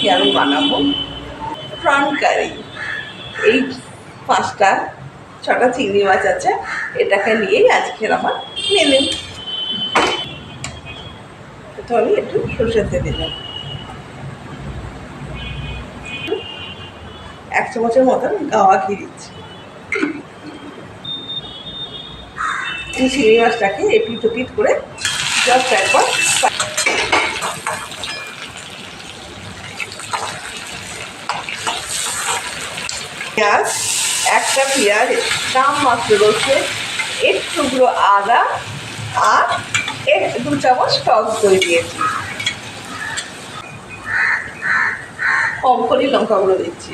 আজকে আমি বানাবো প্রন কারি। এই 5-6টা চিংড়ি মাছ আছে, এটাকে নিয়েই আজকের আমার মেনু। তো আমি একটু সরষের তেল দিলাম, 1 চামচের মতন গাওয়া ঘি দিচ্ছি। এই চিংড়ি মাছটাকে এপিট ওপিট করে জাস্ট একবার পেঁয়াজ, একটা পেঁয়াজ, দাম মাত্র রসুন, একটু টুকরো আদা আর 2 চামচ টক দই দিয়েছি। কম করে লঙ্কা গুঁড়ো দিচ্ছি,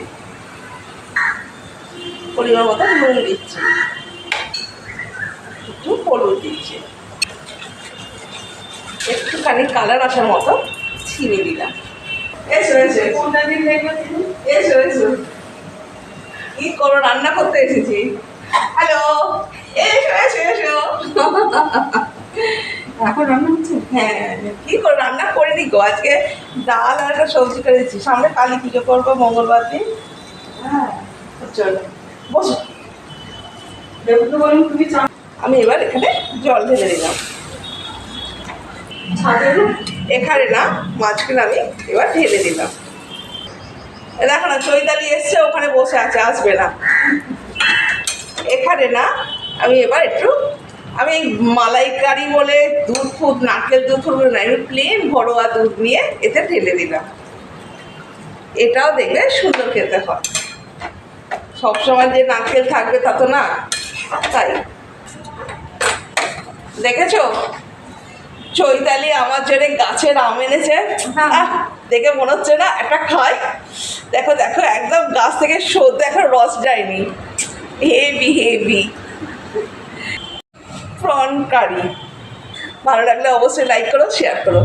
পরিমাণ মতো নুন দিচ্ছি, একটু হলুদ দিচ্ছি, একটুখানি কালার আসার মতো চিনি দিলাম। এসো এসো এসো এসো, কি করো? রান্না করতে এসেছি। হ্যালো, এসো এসো এসো। এখন রান্না হচ্ছে? হ্যাঁ, কি করো? রান্না করিনি গো, আজকে ডাল আর একটা সবজি করেছি। সামনে কালী পুজো করবো মঙ্গলবার দিন। হ্যাঁ, চলো বসো। দেবকে বলুন তুমি চা। আমি এবার এখানে জল ঢেলে দিলাম। এখানে না, মাঝখানে আমি এবার ঢেলে দিলাম। দেখো না, চৈতালি এসছে, ওখানে বসে আছে, আসবে না। এখানে না, আমি এবার একটু আমি মালাইকারি বলে দুধ ফুদ নারকেল দুধ ফুদ না, আমি প্লেন ঘরোয়া দুধ নিয়ে এতে ঢেলে দিলাম। এটাও দেখবে সুন্দর খেতে হয়, সবসময় যে নারকেল থাকবে তা তো না। তাই দেখেছো, চৈতালি আমার জন্য গাছের আম এনেছে। দেখে মনে হচ্ছে না একটা খাই। দেখো দেখো, একদম গাছ থেকে সদ্য এখন রস যায়নি। হেভি হেভি প্রন কারি। ভালো লাগলে অবশ্যই লাইক করো, শেয়ার করো।